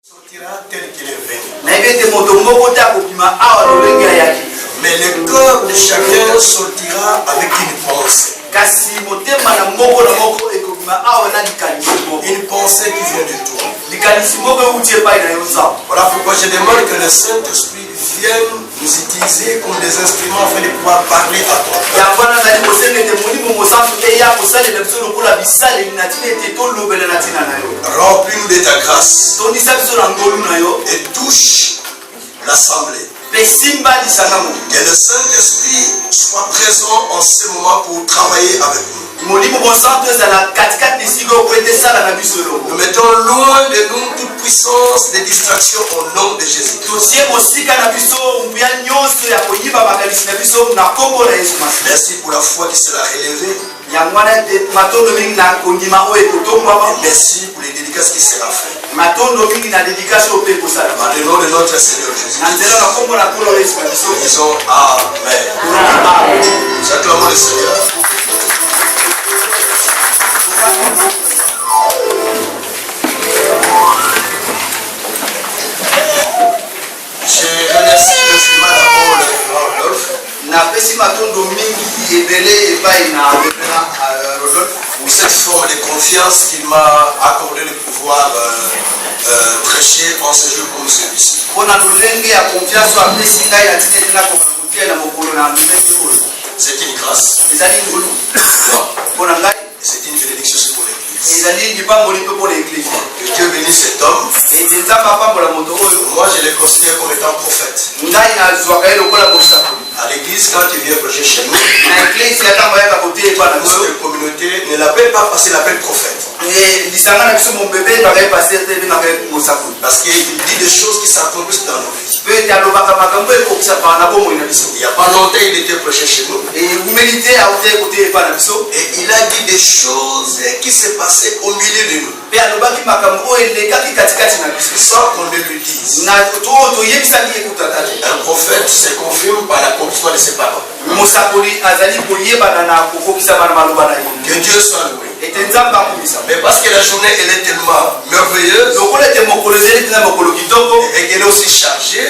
sortira tel qu'il est venu. Mais le cœur de chacun sortira avec une pensée. Une pensée qui vient de toi. Voilà pourquoi je demande que le Saint-Esprit vienne nous utiliser comme des instruments afin de pouvoir parler à toi. Remplis-nous de ta grâce et touche l'assemblée. Que le Saint-Esprit soit présent en ce moment pour travailler avec nous. Nous mettons loin de nous toute puissance de distraction au nom de Jésus. Merci pour la foi qui sera élevée. Merci pour les dédicaces qui sera fait. Dans le nom de notre Seigneur Jésus. Disons Amen. Nous acclamons le Seigneur. Je remercie infiniment d'abord le frère Rodolphe pour cette forme de confiance qu'il m'a accordé de pouvoir prêcher en ce jour comme celui-ci. C'est une grâce. C'est une bénédiction pour l'Église. Que Dieu bénisse cet homme. Moi je le considère comme étant prophète. À l'église, quand il vient prêcher chez nous, notre communauté ne l'appelle pas parce qu'il l'appelle prophète. Parce qu'il dit des choses qui s'accomplissent dans nos vies. Il n'y a pas longtemps, il était prêché chez nous. Et il a dit des choses qui se passaient au milieu de nous. Sans qu'on ne lui dise. Un prophète se confirme par l'accomplissement de ses paroles. Que Dieu soit loué. Mais parce que la journée elle est tellement merveilleuse et qu'elle est aussi chargée,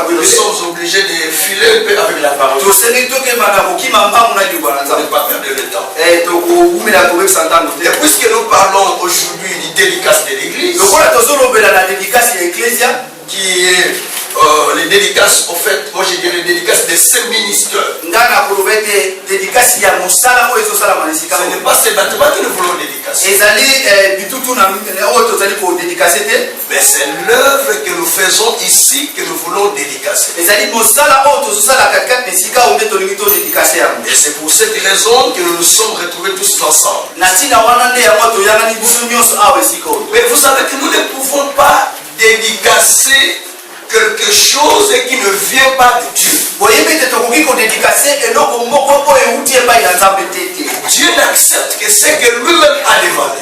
nous sommes obligés de filer un peu avec la parole. Ne pas perdre le temps. Et puisque nous parlons aujourd'hui du dédicace de l'église, qui est les dédicaces, en fait, moi je dirais les dédicaces de ces ministères. Ce n'est pas ces bâtiments que nous voulons dédicacer. Mais c'est l'œuvre que nous faisons ici que nous voulons dédicacer. Et c'est pour cette raison que nous nous sommes retrouvés tous ensemble. Mais vous savez que nous ne pouvons pas dédicacer quelque chose qui ne vient pas de Dieu. Dieu n'accepte que ce que lui-même a demandé.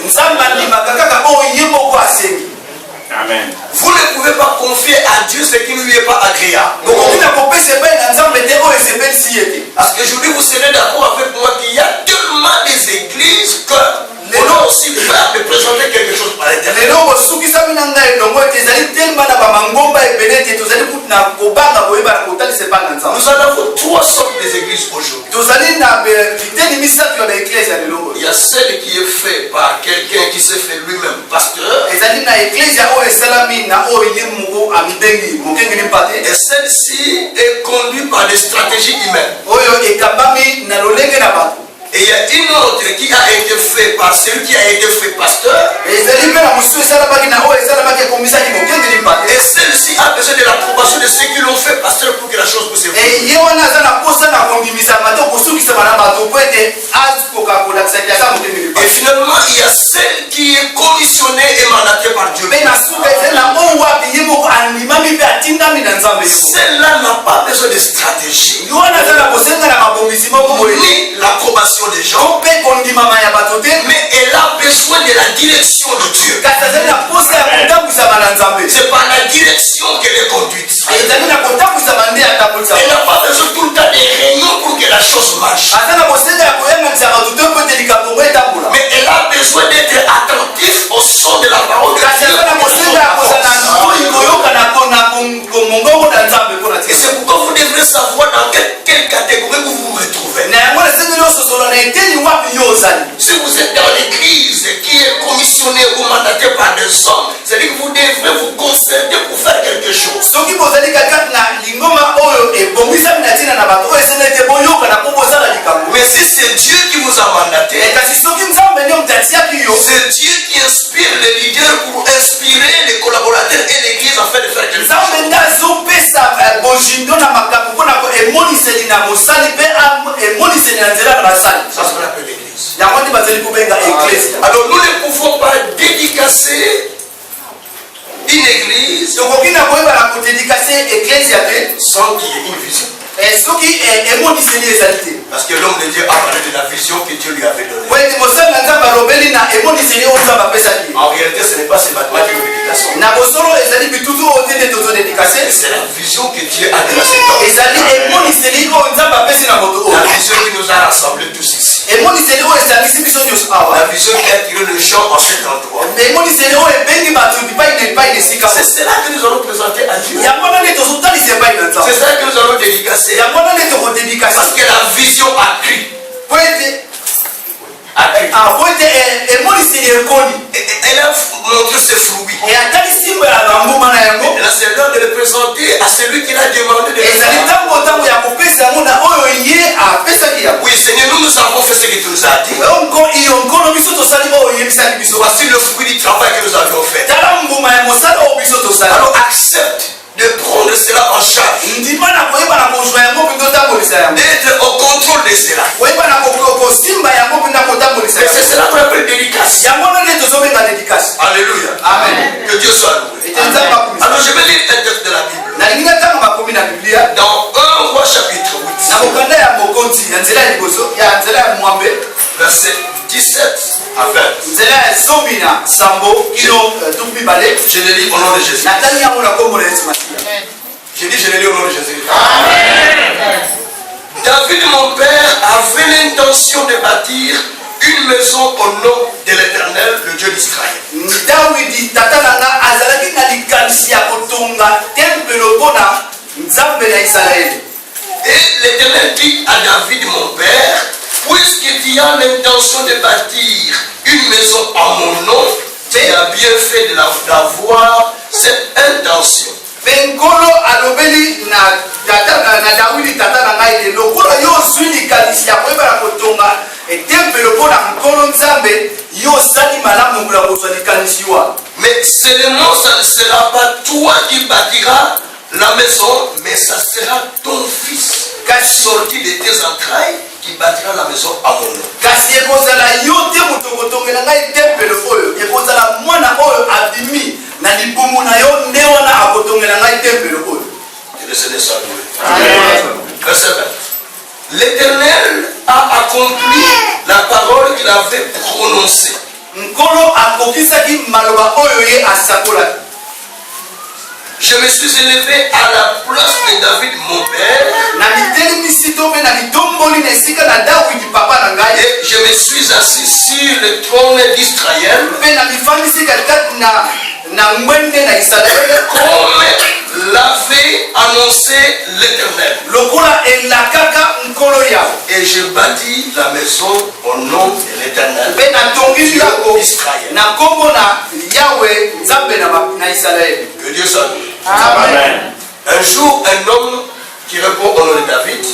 Amen. Vous ne pouvez pas confier à Dieu ce qui ne lui est pas agréable. Parce que je dis, vous serez d'accord avec moi qu'il y a tellement des églises que on a aussi peur de présenter quelque chose par l'Éternel. Nous en avons trois sortes d'églises aujourd'hui. Il y a celle qui est faite par quelqu'un qui s'est fait lui-même pasteur. Et celle-ci est conduite par des stratégies humaines. Et il y a une autre qui a été faite par celui qui a été fait pasteur. Et celle-ci a besoin de l'approbation de ceux qui l'ont fait pasteur pour que la chose puisse évoluer. Et finalement, il y a celle qui est commissionnée et mandatée par Dieu. Celle-là n'a pas besoin de stratégie, ni l'approbation des gens, mais elle a besoin de la direction de Dieu. C'est par la direction qu'elle est conduite. Elle n'a pas besoin tout le temps des réunions pour que la chose marche. Mais elle a besoin d'être attentive au son de la parole de Dieu. des hommes, c'est-à-dire que vous devrez vous concerter pour faire quelque chose. Mais si c'est Dieu qui vous a mandaté, c'est Dieu qui inspire les leaders pour inspirer les collaborateurs et l'église afin de faire quelque chose. Ça se appelle l'église. Alors nous ne pouvons pas dédicacer une église sans qu'il y ait une vision. Parce que l'homme de Dieu a parlé de la vision que Dieu lui avait donnée. En réalité, ce n'est pas ces bâtiments qui nous dédicacent. C'est la vision que Dieu a de la séquence. La vision qui nous a rassemblés tous ici. La vision qui a tiré le champ en cet endroit. C'est cela que nous allons présenter à Dieu. C'est cela que nous allons dédicacer. Parce que la vision a crié. Elle a montré ses fruits. Et là, c'est l'heure de le présenter à celui qui l'a demandé de le faire. Oui, Seigneur, nous avons fait ce que tu nous as dit. Voici le fruit du travail que nous avions fait. Alors accepte de prendre cela en charge, d'être au contrôle de cela. Mais c'est cela qu'on appelle dédicace. Alléluia. Amen. Que Dieu soit loué. Alors je vais lire un texte de la Bible. Dans 1 Roi chapitre 8. Verset 17 à 20. Je le lis au nom de Jésus. Je dis, je le lis au nom de Jésus. Amen. David, mon père, avait l'intention de bâtir une maison au nom de l'Éternel, le Dieu d'Israël. Et l'Éternel dit à David, mon père, puisque tu as l'intention de bâtir une maison en mon nom, tu as bien fait d'avoir cette intention. Benkolo alobeli na Dawidi tata na ngai lokolo yo zwini kalisi ya kweba na kotonga etempelo pona nkolo nzambe yo sali malamu kula kozwani kalisiwa. Mais seulement ça ne sera pas toi qui bâtiras la maison, mais ça sera ton fils sorti de tes entrailles qui bâtira la maison à mon nom. Kasi ekozala yo te mutokotongela ngai tempelo oyo ekozala mwana oyo abimi na libumu na yo nde wana akotongela ngai tempelo oyo. Que le Seigneur soit loué. Amen. Verset 20. L'Éternel a accompli la parole qu'il avait prononcée. Nkolo akokisaki maloba oyo ye asakolaki. Je me suis élevé à la place de David, mon père. Et je me suis assis sur le trône d'Israël. Comme l'avait annoncé l'Éternel. Et je bâtis la maison au nom de l'Éternel, que Dieu soit loué. Amen. Un jour, un homme qui répond au nom de David,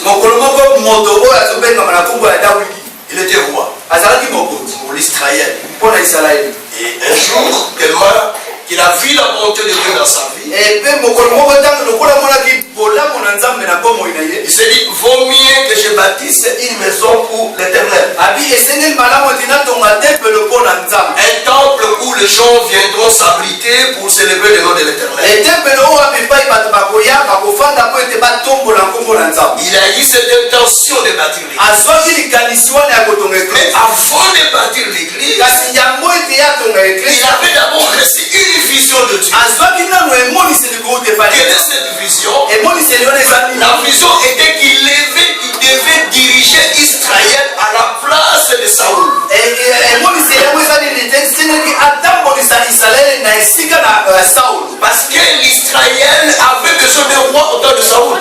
il était roi pour l'Israël. Et un jour, tellement qu'il a vu la bonté de Dieu dans sa vie, il s'est dit, vaut mieux que je bâtisse une maison pour l'Éternel. Un temple où les gens viendront s'abriter pour célébrer le nom de l'Éternel. Il a eu cette intention de bâtir l'église. Mais avant de bâtir l'église, il avait d'abord reçu une vision de Dieu. Quelle est cette vision? La vision était qu'il devait diriger Israël à la place de Saoul. Parce que l'Israël avait besoin d'un roi au temps de Saoul.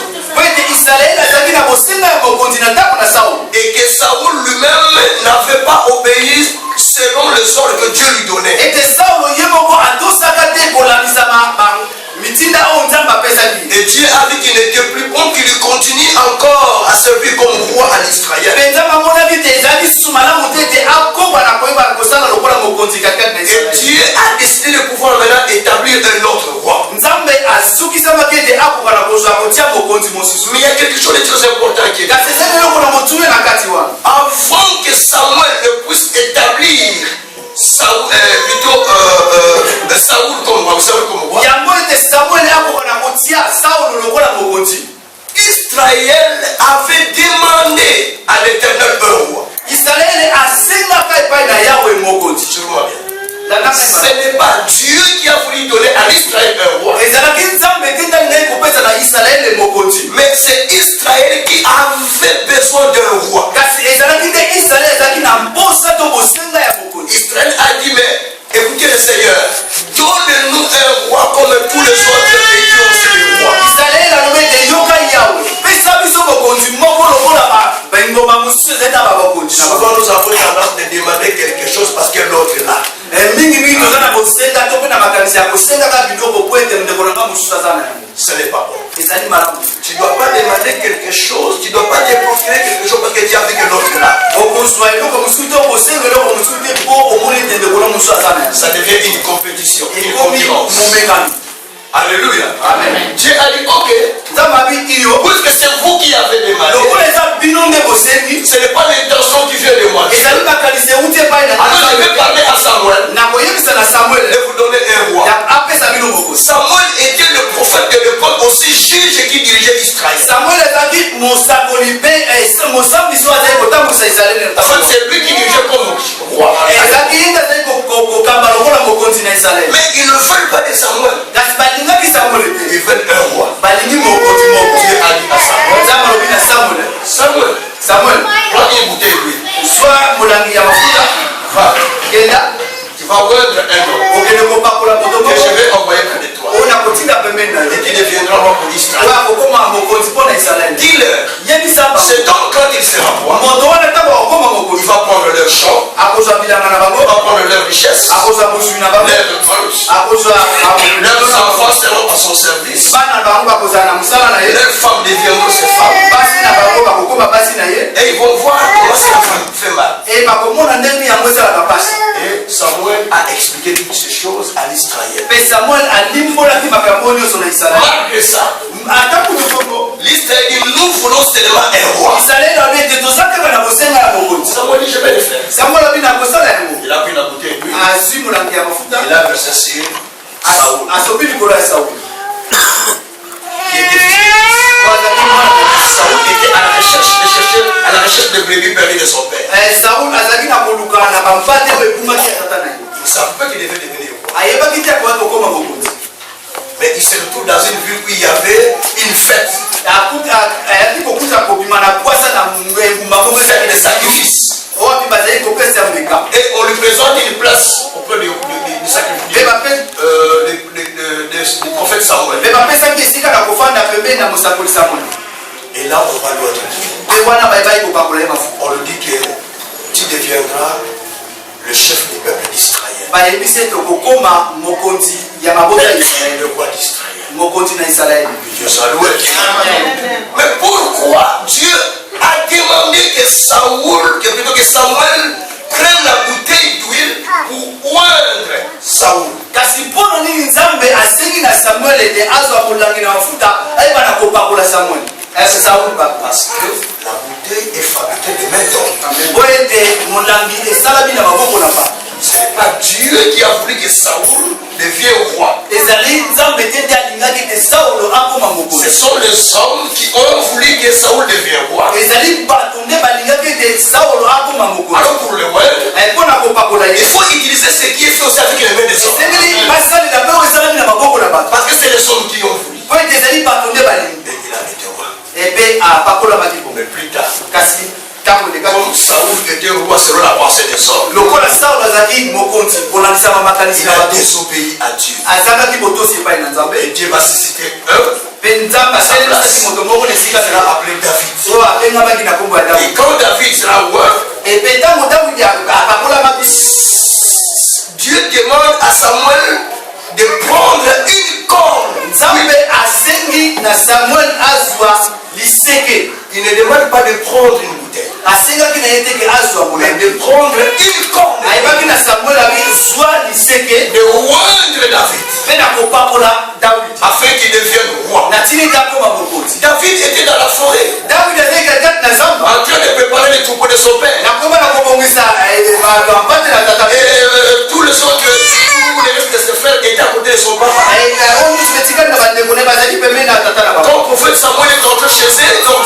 Et que Saoul lui-même n'avait pas obéi selon les ordres que Dieu lui donnait. Israël avait demandé à l'Éternel un roi. Israël a Sûrement bien. Ce n'est pas Dieu qui a voulu donner à Israël un roi. Mais c'est Israël qui avait besoin d'un roi. Israël a dit, mais écoutez le Seigneur, donne-nous un roi comme tous les autres pays qui ont ces rois. Souvent nous avons tendance de demander quelque chose parce que l'autre est là. Ce n'est pas bon. Tu ne dois pas demander quelque chose, tu ne dois pas te procurer quelque chose parce que tu as vu que l'autre est là. Ça devient une compétition, une concurrence. Alléluia. Amen. Dieu a dit, ok, puisque c'est vous qui avez demandé, ce n'est pas l'intention qui vient de moi. Alors je vais parler à Samuel et vous donner un roi. Samuel était le prophète de l'époque, aussi juge qui dirigeait Israël. En fait, c'est lui qui dirigeait comme roi. Mais ils ne veulent pas de Samuel. Ils veulent un roi. Dieu a dit à Samuel, Samuel, prends une bouteille d'huile. Va. Tu vas oindre un homme que je vais envoyer près de toi. Et qui deviendra roi pour Israël. Dis-leur, cet homme, quand il sera roi, il va prendre leur champ, il va prendre leur richesse, leur trucs, leurs enfants seront à son service, leurs femmes deviendront ses femmes. Et ils vont voir comment ça fait mal. Et Samuel a expliqué toutes ces choses à l'Israël. Malgré ça, l'Israël dit, nous voulons seulement un roi. Samuel dit, je vais le faire. Il a pris la bouteille d'huile. Il a versé sur Saoul. Saoul était à la recherche de brebis perdues de son père. Il ne savait pas qu'il devait devenir roi. Mais il se retrouve dans une ville où il y avait une fête. Fête de sacrifice. Et on lui présente une place auprès du sacrifice. Du prophète Samuel. Et là, on va lui dire, on lui dit que tu deviendras le chef du peuple d'Israël. Le roi d'Israël. Dieu soit loué. Mais pourquoi Dieu a demandé que Samuel prenne la bouteille d'huile pour oindre Saoul? Parce que la bouteille est fabriquée de main d'homme. Ce n'est pas Dieu qui a voulu que Saoul devienne roi. Ce sont les hommes qui ont voulu que Saoul devienne roi. Alors pour le moins, il faut utiliser ce qui est fait aussi avec les mains des hommes. Parce que c'est les hommes qui ont voulu. Et il a été roi. Mais plus tard, comme Saoul était roi selon la pensée des hommes, il a désobéi à Dieu. Et Dieu va susciter un à sa place. Il sera appelé David. Et quand David sera roi, Dieu demande à Samuel de prendre une corne. Il ne demande pas de prendre une bouteille, mais de prendre une corne, de oindre David, afin qu'il devienne roi. David était dans la forêt, en train de préparer les troupeaux de son père. Et tous les autres, tous les restes de ses frères étaient à côté de son papa. Quand le prophète Samuel est entré chez eux,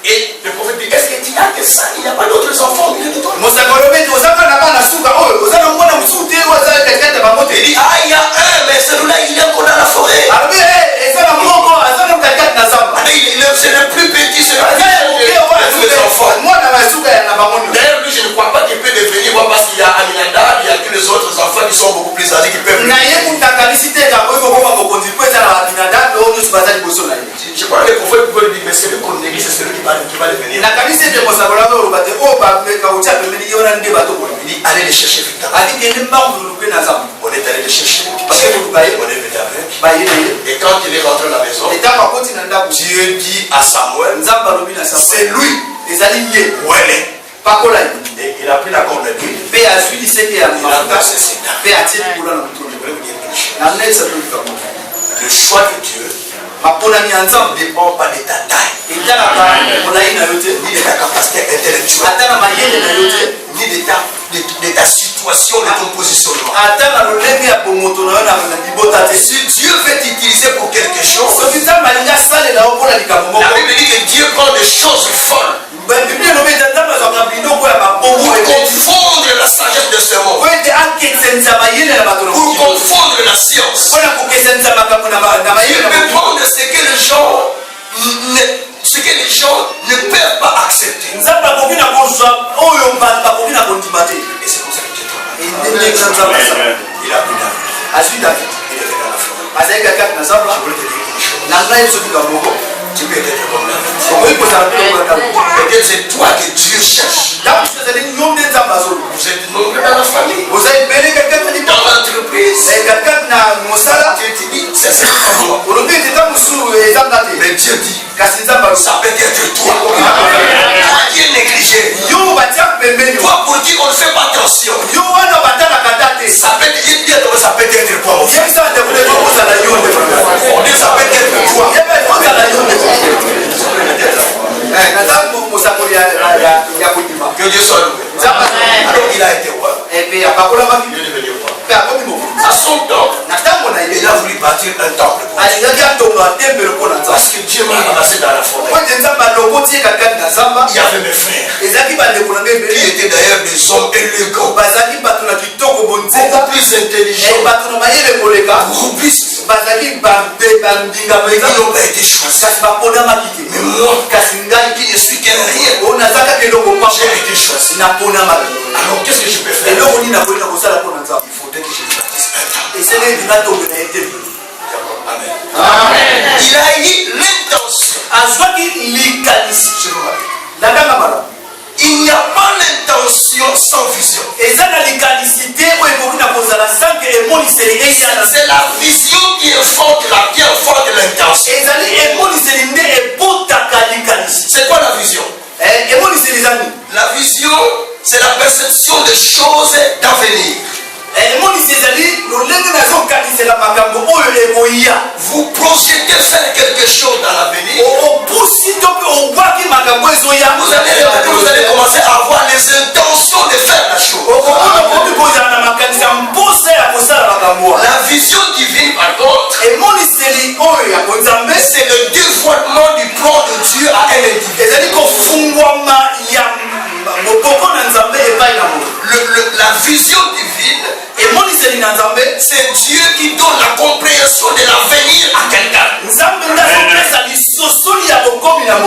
Et le prophète dit, est-ce que tu as que ça? Il n'y a pas d'autres enfants au milieu de toi. Il dit, ah, il y a un, mais celui-là, il est encore dans la forêt. C'est le plus petit, c'est le plus enfants. D'ailleurs, lui, je ne crois pas qu'il peut devenir moi parce qu'il y a Aminadab, il y a que les autres enfants qui sont beaucoup plus âgés qui peuvent venir. Je crois que le prophète peut dire, mais c'est lui qu'on néglige, c'est celui qui va devenir. Il dit, allez les chercher vite. On est allé les chercher. Parce qu'on est venu avec. Et quand il est rentré à la maison, Dieu dit à Samuel, c'est lui. Où elle est? Et il a pris la corde de Dieu. Il a versé ses dents. Le choix de Dieu ne dépend pas de ta taille, ni de ta capacité intellectuelle, ni de ta situation, de ton positionnement. Si Dieu veut t'utiliser pour quelque chose, la Bible dit que Dieu prend des choses folles pour confondre la sagesse de ce monde, pour confondre la science. Dieu peut prendre ce que les gens ne peuvent pas accepter. Et c'est comme ça que Dieu travaille. Il a pris David. Il était dans la forêt. Je voulais te dire quelque chose. Tu peux être comme David. Peut-être c'est toi que Dieu cherche. Vous êtes nombreux dans la famille, dans l'entreprise. Dieu te dit, c'est ça. Mais Dieu dit, ça peut être toi. Toi qui es négligé. Toi pour qui on ne fait pas attention. Ça peut être toi aussi. Ça peut être toi. Que Dieu soit loué. Alors il a été roi. Il est devenu roi. À son temps, il a voulu bâtir un temple. Parce que Dieu m'a ramassé dans la forêt. Il y avait mes frères qui étaient d'ailleurs des hommes élégants, beaucoup plus intelligents, robustes. Ils n'ont pas été choisis. Mais moi, qui ne suis qu'un rien, j'ai été choisi. Alors qu'est-ce que je peux faire? Il faudrait que je bâtisse un temple. Amen. Amen. Il a eu l'intention. Il n'y a pas l'intention sans vision. C'est la vision qui enfonce l'intention. C'est quoi la vision? La vision, c'est la perception des choses d'avenir. Vous projetez faire quelque chose dans l'avenir. Vous allez commencer à avoir les intentions de faire la chose. La vision divine, par contre, c'est le dévoilement du plan de Dieu à un individu. La vision divine, c'est Dieu qui donne la compréhension de l'avenir à quelqu'un.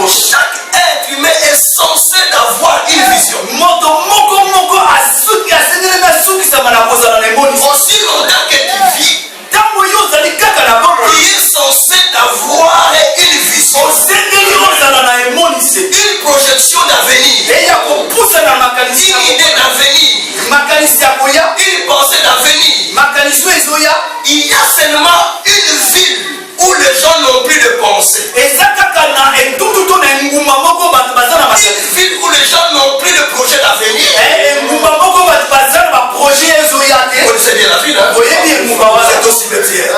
Chaque être humain est censé avoir une vision. Aussi longtemps que tu vis, tu es censé avoir une vision, une projection d'avenir, une idée d'avenir, une pensée d'avenir. Il y a seulement une ville où les gens n'ont plus de pensée. Une ville où les gens n'ont plus de projet d'avenir. Vous connaissez bien la ville, hein? C'est au cimetière.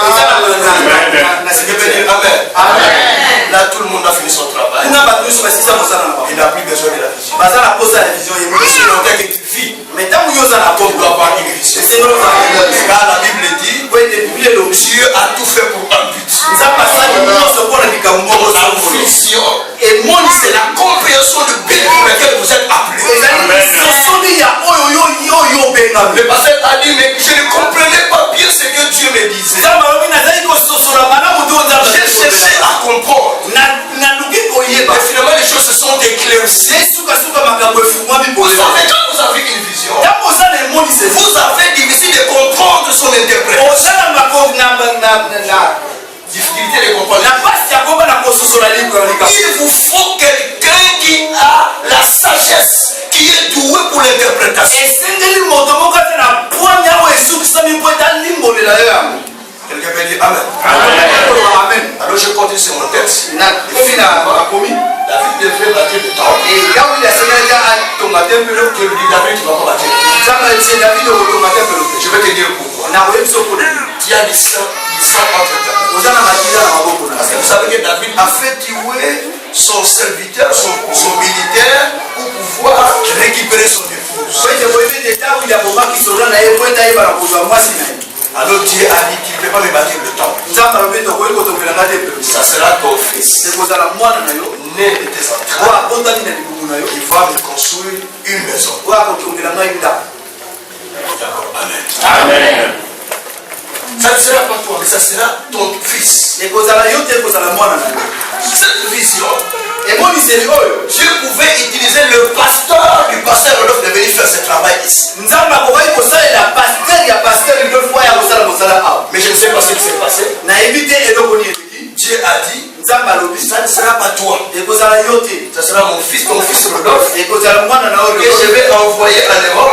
Amen. Là, tout le monde a fini son travail. Il n'a plus besoin de la vision. Aussi longtemps que tu vis, tu dois avoir une vision. Car la Bible dit, Dieu a tout fait pour un but. Le pasteur a dit, mais je ne comprenais pas bien ce que Dieu me disait. J'ai cherché à comprendre. Mais finalement, les choses se sont éclaircies. Vous savez, quand vous avez une vision, vous avez difficile de comprendre son interprétation. Difficulté de comprendre. Il vous faut quelqu'un qui a la sagesse, qui est doué pour l'interprétation. Quelqu'un peut dire Amen. Amen. Alors je continue sur mon texte. David devait bâtir le temple. Et là où il a Seigneur que David tu vas pas bâtir. Je vais te dire pourquoi. Il y a du sang entre tes mains. Parce que vous savez que David a fait tuer son serviteur, son militaire, pour pouvoir récupérer son épouse. Alors Dieu a dit qu'il ne peut pas me bâtir le temple. Ça sera ton fils, né de tes entrailles, qui va me construire une maison. Amen. Amen. Ça ne sera pas toi, mais ça sera ton fils. Cette vision, Dieu pouvait utiliser le pasteur du pasteur Rodolphe de venir faire ce travail ici. Mais je ne sais pas ce qui s'est passé. Dieu a dit, ça ne sera pas toi. Ça sera mon fils, ton fils Rodolphe, que je vais envoyer en Europe,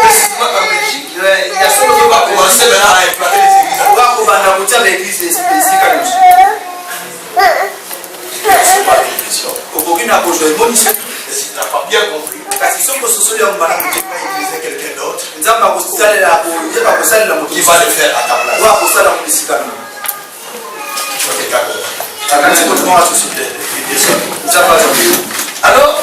précisément en Belgique. Il va commencer maintenant à implanter les églises. Ce n'est pas une vision. Et si tu n'as pas bien compris, tu vas utiliser quelqu'un d'autre qui va le faire à ta place. Alors,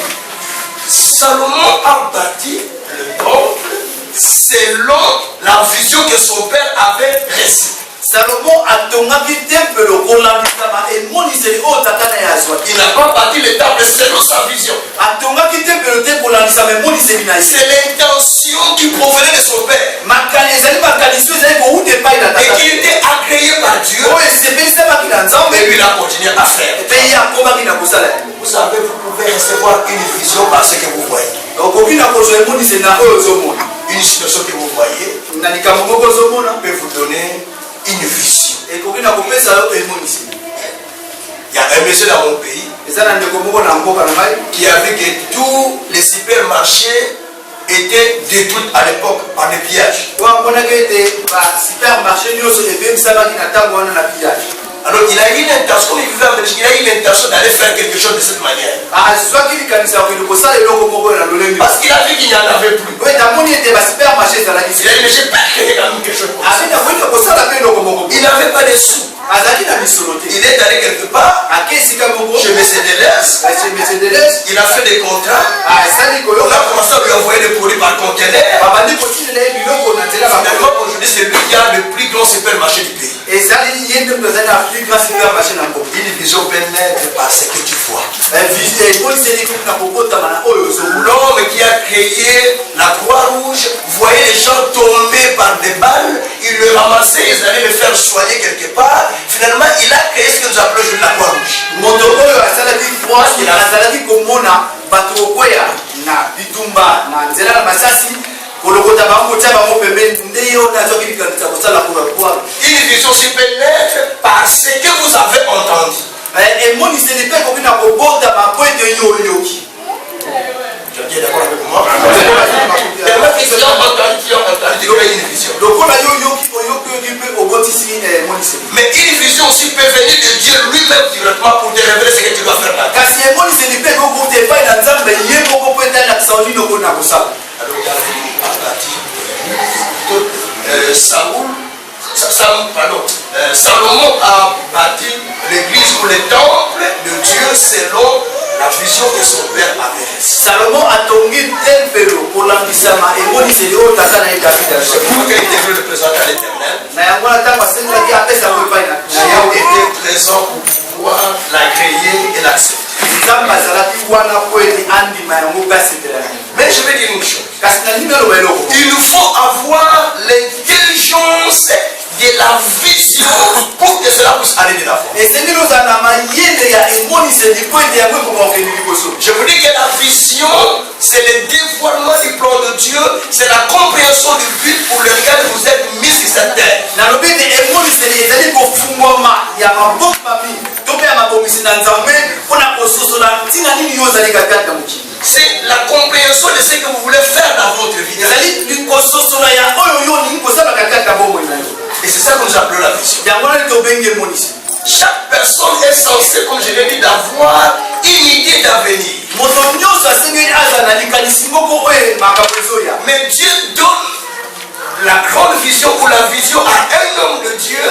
Salomon a bâti le temple selon la vision que son père avait reçue. Salomon a tongaki temple kolandisama emoniseli oyo tata na ye azwa. Il n'a pas bâti le temple selon sa vision. Atongaki temple te kolandisama emoniseli na ye. C'est l'intention qui provenait de son père. Makali ezali makalisi ezali kowuta epai na tata. Et qui était agréé par Dieu. Oyo esepelisaki na Nzambe. Et lui il a continué à faire. Pe ye akomaki na kosala. Vous savez, vous pouvez recevoir une vision par ce que vous voyez. Okoki na kozwa emoniseli na oyo ozomona. Une situation que vous voyez na likambo moko ozomona peut vous donner une vision. Et il y a un monsieur dans mon pays qui a vu que tous les supermarchés étaient détruits à l'époque par des pillages. Alors il a eu l'intention, comme il vivait en Belgique, il a eu l'intention d'aller faire quelque chose de cette manière. Parce qu'il a vu qu'il n'y en avait plus. Il a dit, mais j'ai pas créé quand même quelque chose comme ça. Il n'avait pas de sous. Il est allé quelque part, chez Mercedes, il a fait des contrats, on a commencé à lui envoyer des produits par conteneur. Finalement, aujourd'hui, c'est lui qui a le plus grand supermarché du pays. Une vision peut naître par ce que tu vois. L'homme qui a créé la Croix-Rouge voyait les gens tomber par des balles, il le ramassait, ils allaient le faire soigner quelque part. Finalement, il a créé ce que nous appelons aujourd'hui la Croix-Rouge. Une vision aussi peut naître par ce que vous avez entendu. Tu es d'accord avec moi? Tellement qu'ils ont entendu qu'il y a une vision. Mais une vision aussi peut venir de Dieu lui-même directement pour te révéler ce que tu dois faire là. Alors David a bâti. Salomon a bâti l'église ou le temple de Dieu selon la vision que son père avait. Salomon a tongi temple pour l'ambissama et moniseli au tatana et David. C'est pour qu'il devait le présenter à l'Éternel. Il était présent pour pouvoir l'agréer et l'accepter. Mais je vais dire une chose. Il nous faut avoir l'intelligence de la vision pour que cela puisse aller de l'avant. Je vous dis que la vision, c'est le dévoilement du plan de Dieu, c'est la compréhension du but pour lequel vous êtes mis sur cette terre. C'est la compréhension de ce que vous voulez faire dans votre vie. Et c'est ça que nous appelons la vision. Chaque personne est censée, comme je l'ai dit, d'avoir une idée d'avenir. Mais Dieu donne la grande vision ou la vision à un homme de Dieu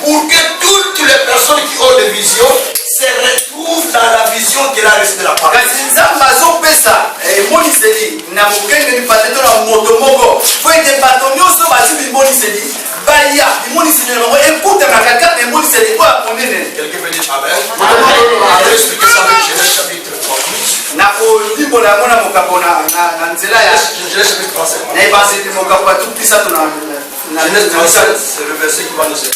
pour que toutes les personnes qui ont des visions se retrouvent dans la vision qu'il a reçue de la parole. Quelqu'un peut dire Amen. Je vais expliquer ça avec Genèse chapitre 38. Genèse chapitre 37. Genèse 37, c'est le verset qui va nous aider.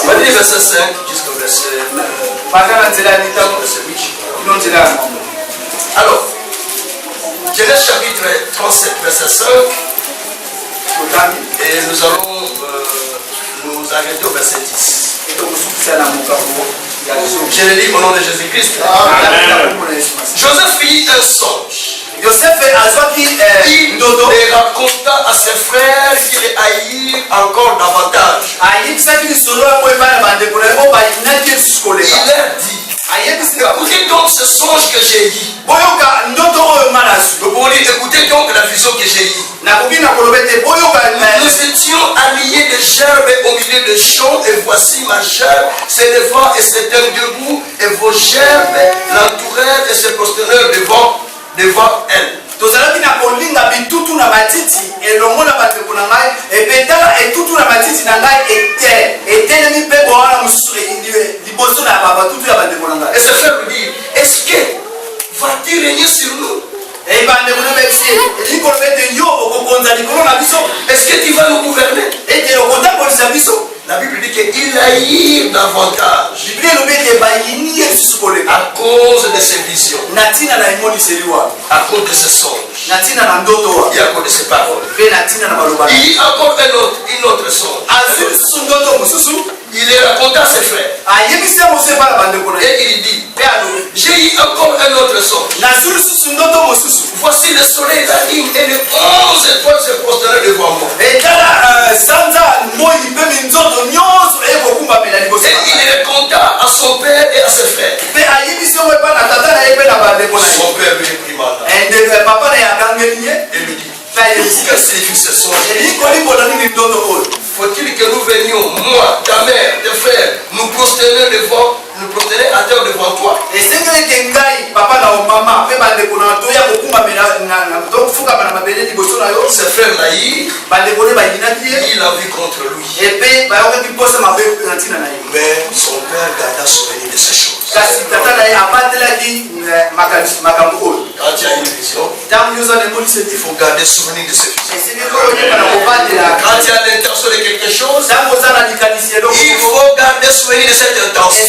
On va lire verset 5 jusqu'au verset 8. Alors, Genèse chapitre 37, verset 5. Et nous allons nous arrêter au verset 10. Je le lis au nom de Jésus-Christ. Joseph fit un songe. Il raconta à ses frères qu'il haït encore davantage. Il leur dit, écoutez donc ce songe que j'ai eu. Écoutez donc la vision que j'ai eue. Nous étions alliés de gerbes au milieu de champs, et voici ma gerbe s'élevant et s'éteint debout, et vos gerbes l'entourèrent et se prosternèrent devant elle. tozalaki na kolinga bitutu na matiti elongo na bandeko na ngai epetala etutu na matiti na ngai etelemi mpe bowana mosusu liboso na batutu ya bandeko na ngai. Et ce frère lui dit, est-ce que va-t-il régner sur nous? bandeko na besi likolo bete yo okokonza likolo na biso. Est-ce que tu vas nous gouverner? Ete okotambolisa biso. La Bible dit qu'il haït davantage à cause de ses visions, à cause de ses songes et à cause de ses paroles. Il y a encore une autre songe. Il les raconta à ses frères. Et il dit, j'ai eu encore un autre songe. Voici le soleil, la lune et les 11 étoiles se prosternent devant moi. Et il raconta à son père et à ses frères. Son père lui réprimanda. Et lui dit, que signifie ce songe? Faut-il que nous venions, moi, ta mère, tes frères, nous prosterner à terre devant toi? Ses frères naïfs, il a vu contre lui. Mais son père garda souvenir de ces choses. Quand il y a une vision, il faut garder souvenir de ces visions. Quand il y a l'intention de quelque chose, il faut garder souvenir de cette intention.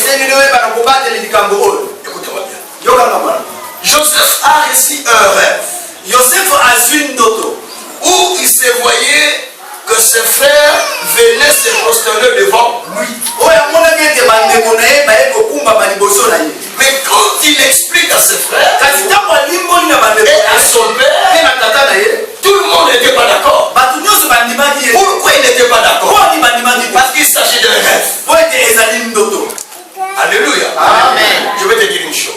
Écoutez-moi bien. Joseph a reçu un rêve où il se voyait que ses frères venaient se prosterner devant lui. Mais quand il explique à ses frères et à son père, tout le monde n'était pas d'accord. Pourquoi il n'était pas d'accord? Parce qu'il s'agit d'un rêve. Alléluia. Amen. Je vais te dire une chose.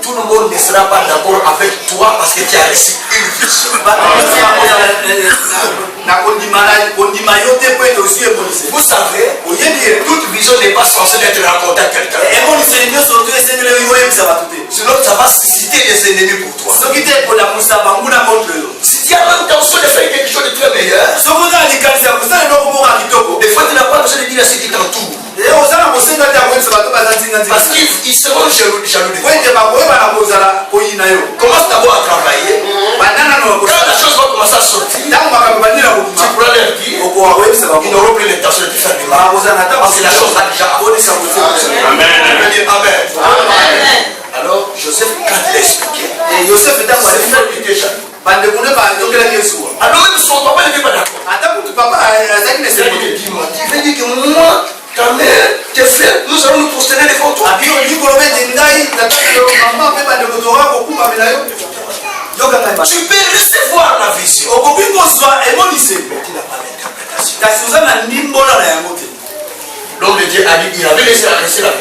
Tout le monde ne sera pas d'accord avec toi parce que tu as reçu une vision. Vous savez, toute vision n'est pas censée être racontée à quelqu'un. Sinon, ça va susciter des ennemis pour toi. Si tu as l'intention de faire quelque chose de très meilleur, des fois tu n'as pas besoin de dire à ceux qui t'entourent. Parce qu'ils seront jaloux de toi. avoir travaillé, quand la chose va commencer à sortir, tu pourras leur dire, ils n'auront plus l'intention de te faire du mal. Parce que la chose a déjà avancé. Amen. Amen. Alors, Joseph, quand il a expliqué, alors même son papa n'était pas d'accord. Il veut dire que moi, ta mère, tes frères, nous allons nous prosterner devant toi. Tu peux recevoir la vision. Mais tu n'as pas l'interprétation. L'homme de Dieu a dit, il avait laissé la vision.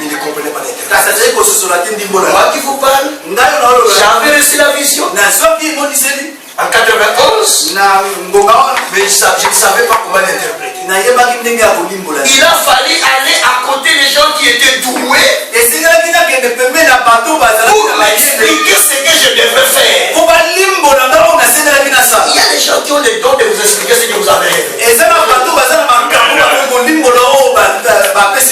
Il ne comprenait pas l'interprétation. Moi qui vous parle, j'avais reçu la vision. En 91, mais je ne savais pas comment l'interpréter. Il a fallu aller à côté des gens qui étaient doués pour m'expliquer ce que je devais faire. Il y a des gens qui ont le don de vous expliquer ce que vous avez fait.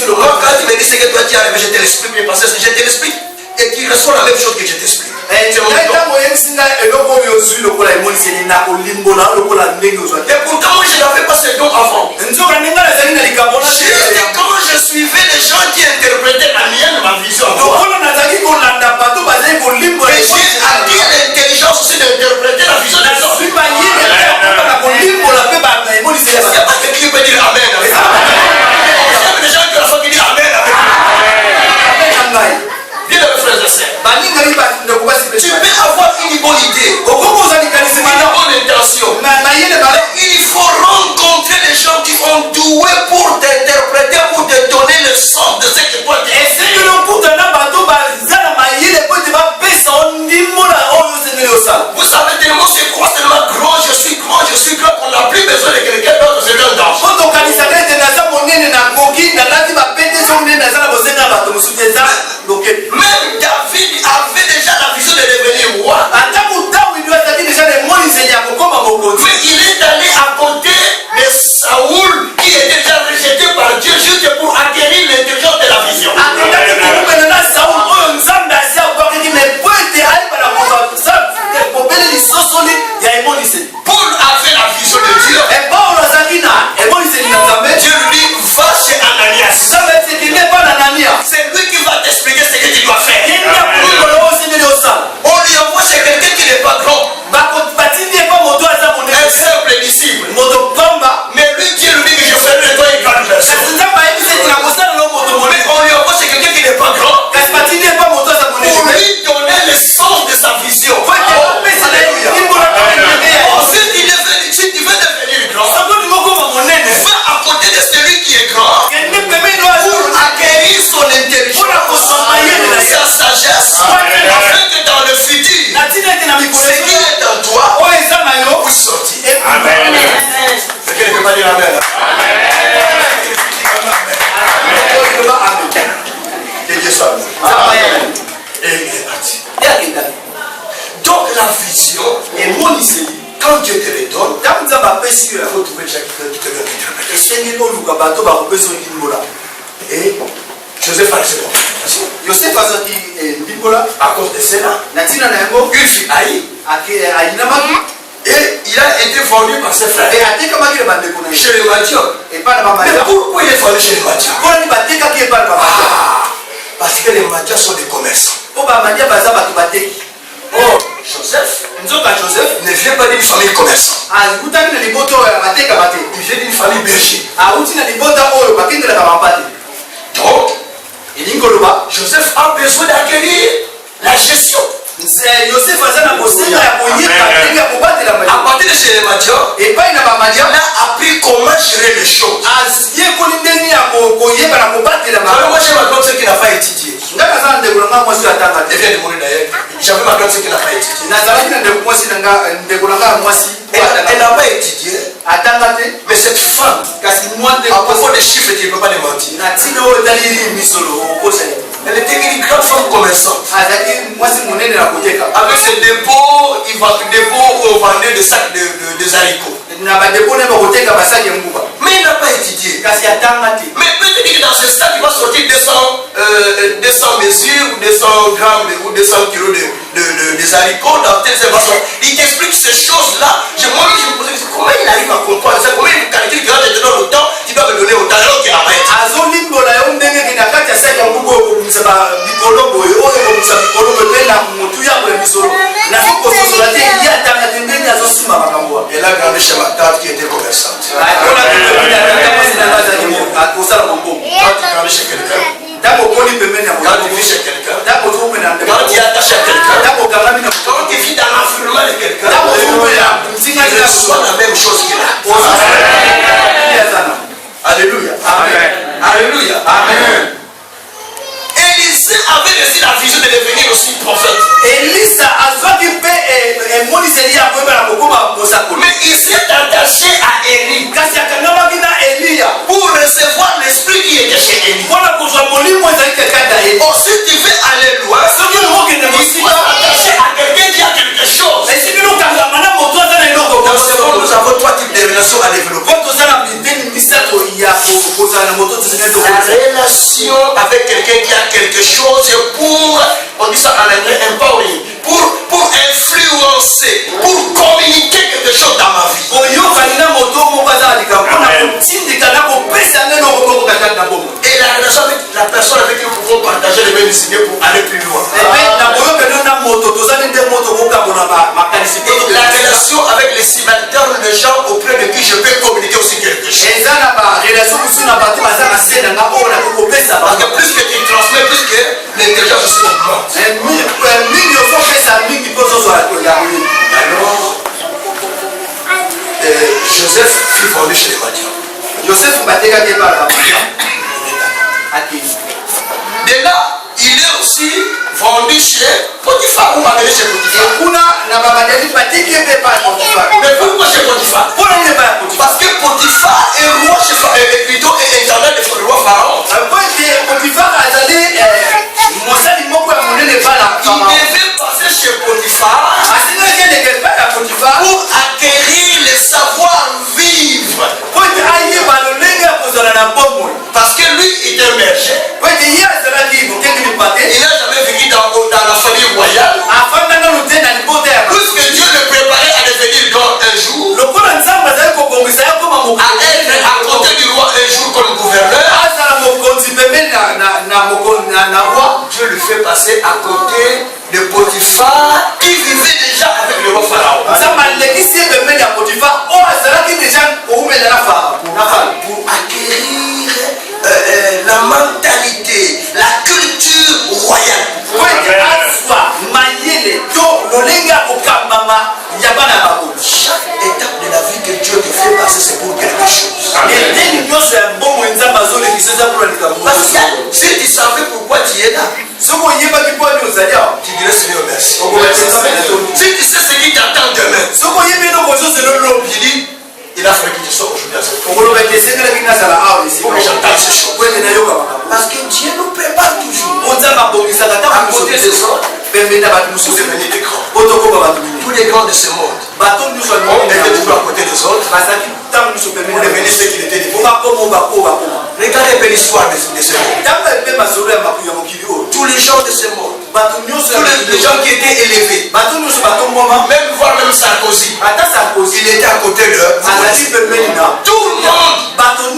Moi, quand tu me dis ce que toi tu as rêvé, je te l'explique, mais parce que je te l'explique et qu'il reçoit la même chose que je t'explique. Et pourtant, moi, je n'avais pas ce don avant. Juste quand je suivais les gens qui interprétaient la mienne, ma vision, et j'ai acquis l'intelligence aussi d'interpréter la vision des autres. Est-ce qu'il n'y a pas quelqu'un qui peut dire Amen avec ça? Est-ce qu'il y a des gens qui ont dit Amen avec ça? Bien les frères et sœurs. Tu peux avoir une bonne idée, une bonne intention. Il faut rencontrer les gens qui ont doué pour t'interpréter, pour te donner le sens de ce que toi tu es. Vous savez tellement c'est quoi, tellement grand, je suis grand qu'on n'a plus besoin de quelqu'un d'autre, c'est un danger. Même David avait déjà la vision de devenir roi. Mais il est allé à côté de Saoul qui était déjà rejeté par Dieu juste pour acquérir l'intelligence de la vision. Paul avait la vision de Dieu. Dieu lui dit va chez Ananias. C'est lui qui va t'expliquer ce que tu dois faire. On lui envoie chez quelqu'un qui n'est pas grand. Un simple disciple. Mais lui, Dieu lui dit que je ferai de toi une grande personne. Mais on lui envoie chez quelqu'un qui n'est pas grand. Pour lui donner le sens de sa vision. Ensuite, si tu veux devenir grand, va à côté de celui qui est grand pour acquérir son intelligence, sa sagesse, afin que dans le futur, ce qui est en toi puisse sortir. Amen. Quelqu'un ne peut pas dire Amen. Que Dieu soit Amen. Et il est parti. Donc la vision, quand Dieu te le donne, il faut trouver déjà qui te donne l'interprétation. Et Joseph a reçu à cause de cela, une fille haïe, et il a été vendu par ses frères chez les Madians. Mais pourquoi il est vendu chez les Madians? Parce que les Madians sont des commerçants. Oh, Joseph ne vient pas d'une famille commerçante. Il vient d'une famille berger. Donc, Joseph a besoin d'acquérir la gestion. À partir de chez les Madians, il a appris comment gérer les choses. Moi j'ai ma grande sœur qui n'a pas étudié. Elle vient de mourir d'ailleurs. J'avais ma grande sœur qui n'a pas étudié. Elle n'a pas étudié. Mais cette femme, à propos des chiffres, tu ne peux pas les mentir. Elle était une grande femme commerçante. Avec ses dépôts, où on vendait des sacs de haricots. Mais il n'a pas étudié. Mais peut-être que dans ce sac, il va sortir 200 200 mesures ou 200 grammes ou 200 kilos des haricots dans telle façon. Il t'explique ces choses-là. Moi-même, je me posais comment il arrive à comprendre ça. Comment il calcule que quand je te donne autant, tu dois me donner autant. Alors qu'il a pas été. Elle a grandi chez ma tante qui était commerçante. Quand tu grandis chez quelqu'un, quand tu vis chez quelqu'un, quand tu es attaché à quelqu'un, quand tu vis dans l'environnement de quelqu'un, tu reçois la même chose qu'il a. Alléluia. Amen. Alléluia. Amen. Élisée avait reçu la vision de devenir aussi prophète. Mais il s'est attaché à Élie pour recevoir l'esprit qui était chez Élie. Aussi tu veux aller loin, il faut s'attacher à quelqu'un qui a quelque chose. Dans ce monde, nous avons trois types de relations à développer. La relation avec quelqu'un qui a quelque chose pour, on dit ça en anglais, empowering, pour influencer, pour communiquer quelque chose dans ma vie. Et la relation avec la personne avec qui nous pouvons partager les mêmes idées pour aller plus loin. Et la relation avec les cimentateurs, les gens auprès de qui je peux communiquer aussi quelque chose. Parce que plus que tu transmets, plus que l'intelligence aussi augmente. Alors, Joseph fut vendu chez les Madians. De là, il est aussi vendu chez Potiphar ou amené chez Potiphar. Mais pourquoi chez Potiphar? Parce que Potiphar est roi chez plutôt intendant du roi Pharaon. Il devait passer chez Potiphar pour acquérir le savoir-vivre. Parce que lui était un berger. Il n'a jamais vécu dans la famille royale. Puisque Dieu le préparait à devenir dans un jour, à être à côté du roi un jour comme gouverneur, Dieu le fait passer à côté de Potiphar qui vivait déjà avec le roi Pharaon. Pour acquérir la mentalité, la culture royale. Chaque étape de la vie que Dieu te fait passer, c'est pour quelque chose. Parce que si tu savais pourquoi tu es là, tu dirais Seigneur merci. Si tu sais ce qui t'attend demain, tu dis il a fallu que tu sois aujourd'hui à cette fois. Pour que j'entende ces choses. Parce que Dieu nous prépare toujours. À côté des autres, pour devenir des grands. Tous les grands de ce monde ont été toujours à côté des autres pour devenir ceux qui étaient des grands. Regardez un peu l'histoire de ce monde. Tous les gens de ce monde, tous les gens qui étaient élevés, même voir même Sarkozy, il était à côté de tout le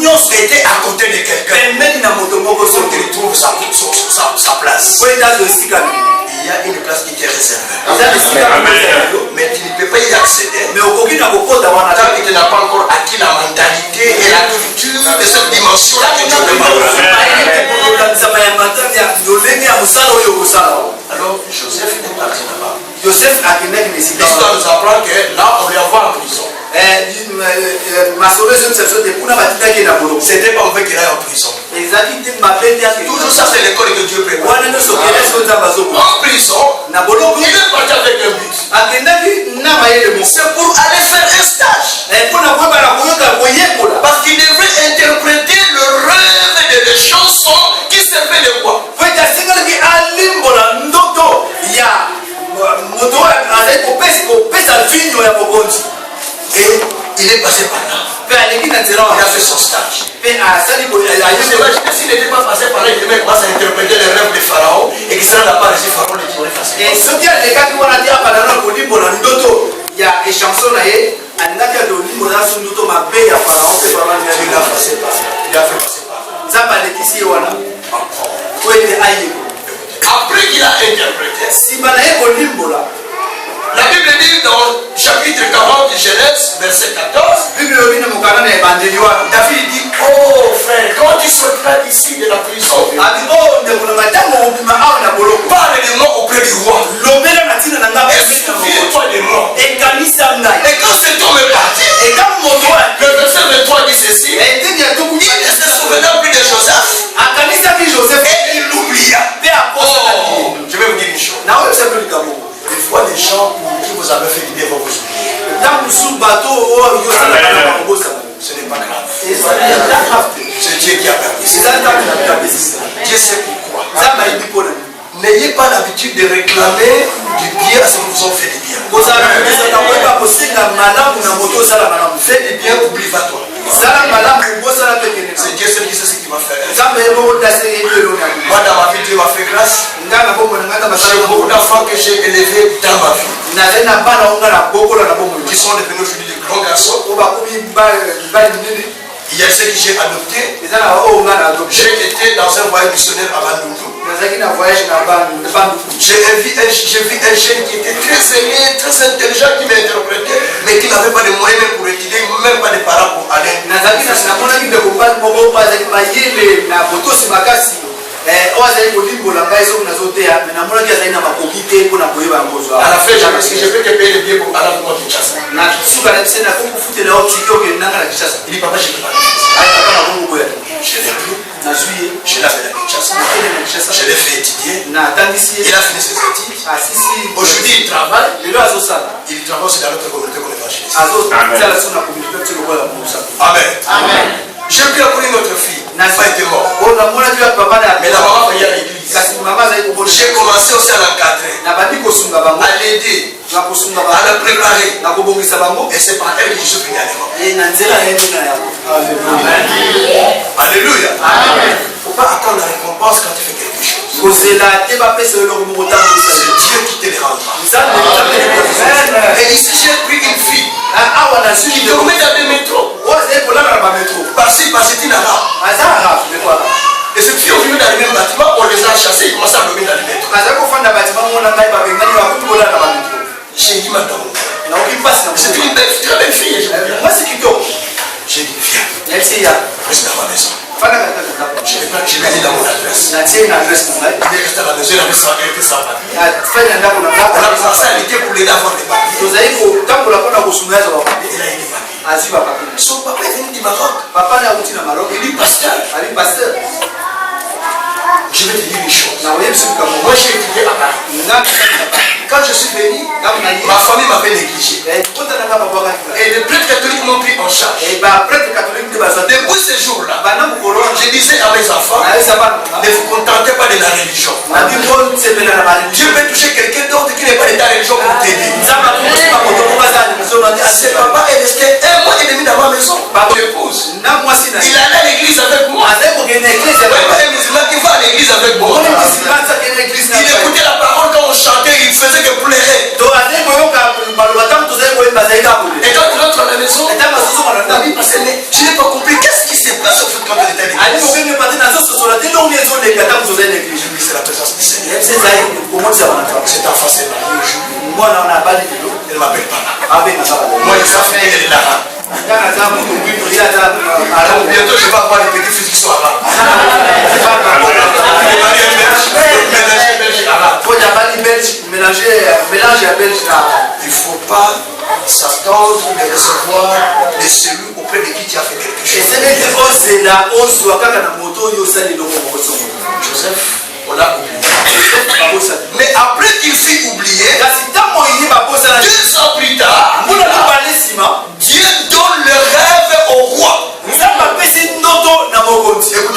monde était à côté de quelqu'un pour qu'il trouve sa place. Il y a une place qui est réservée. Mais tu ne peux pas y accéder tant que tu n'as pas encore acquis la mentalité et la culture de cette dimension-là que Dieu demande. Alors Joseph est parti là-bas. L'histoire nous apprend que là on lui envoie en prison. C'était pas vrai qu'il aille en prison. Toujours ça c'est l'école que Dieu prépare. En prison, il est parti avec un but. C'est pour aller faire un stage. Parce qu'il devait interpréter le rêve de les chansons qui servaient de quoi? Et il est passé par là. Il a fait son stage. S'il n'était pas passé par là, il devait commencer à interpréter les rêves de Pharaon et que cela n'a pas réussi, Pharaon les tuerait facilement. Et ce qui a des cas qui vont dire il y a des chansons là, il a après qu'il a interprété, la Bible dit dans chapitre 40 de Genèse, verset 14, David dit, oh frère, quand tu sortiras d'ici de la prison, parle de moi auprès du roi. Et souviens-toi de moi. Et quand cet homme est parti, le verset 23 dit ceci, il ne se souvenant plus de Joseph, et il l'oublia. Oh, je vais vous dire une chose. Des fois, les gens pour qui vous avez fait du bien vont vous oublier. Ce n'est pas grave. C'est Dieu qui a permis ça. Dieu sait pourquoi. N'ayez pas l'habitude de réclamer du bien à ceux qui vous ont fait du bien. Fais du bien, oublie pas toi. C'est Dieu seul qui sait ce qu'il va faire. Moi dans ma vie, Dieu m'a fait grâce. J'ai beaucoup d'enfants que j'ai élevés dans ma vie, qui sont devenus aujourd'hui de grands garçons. Il y a ceux que j'ai adoptés. J'ai été dans un voyage missionnaire à Bandundu. J'ai vu un jeune qui était très aimé, très intelligent, qui m'a interprété, mais qui n'avait pas de moyens même pour étudier, même pas de parents pour aller. À la fin, je vais te payer le billet pour aller à Kinshasa. Il dit, papa, je ne peux pas. Je l'ai pris. Je l'ai fait à Kinshasa. Je l'ai fait étudier. Il a fini ses études. Aujourd'hui, il travaille. Il travaille aussi dans notre communauté comme évangéliste. Amen. Je prie pour une autre fille. Pas été mort. Mais la maman va y aller à l'église. J'ai commencé aussi à l'encadrer, à l'aider, à la préparer. Et c'est par elle que je suis venu à l'école. Alléluia. Il ne faut pas attendre la récompense quand tu fais quelque chose. C'est Dieu qui te les rendra. Et ici j'ai pris une fille qui dormait dans des métros. Par-ci, par-ci, tu n'as pas. Et cette fille, au milieu dans le même bâtiment, on les a chassés, ils commencent à dormir dans les métros. J'ai dit madame, c'est une belle, très belle fille. J'ai dit viens, reste dans ma maison. Je vais aller dans mon adresse. Il est resté à la maison, il avait sans papier. On a commencé à lutter pour l'aider à avoir des papiers. Il a eu des papiers. Son papa est venu du Maroc. Il dit pasteur. Je vais te dire une chose. Moi j'ai étudié à Paris. Quand je suis venu, ma famille m'avait négligé. Et les prêtres catholiques m'ont pris en charge. Depuis ce jour-là, je disais à mes enfants, ne vous contentez pas de la religion. Dieu veut toucher quelqu'un d'autre qui n'est pas de ta religion pour t'aider. Ce papa est resté 1 mois et demi dans ma maison. Ma épouse. Il allait à l'église avec moi. Il un musulman qui va à l'église avec moi. Il écoutait la parole quand on chantait, il faisait que pleurer. Et quand tu rentres à la maison, mais je n'ai pas compris qu'est-ce qui s'est passé quand on était à l'église. C'est la présence du Seigneur. Cet enfant s'est marié. Elle m'appelle papa. Moi, je sais qu'elle est là. Alors bientôt je vais avoir les petits fils qui sont là. Il ne faut pas s'attendre de recevoir des cellules auprès de qui tu as fait quelque chose. Joseph, on l'a oublié. Mais après qu'il fut oublié, 2 ans plus tard, Dieu donne le rêve au roi. Écoutez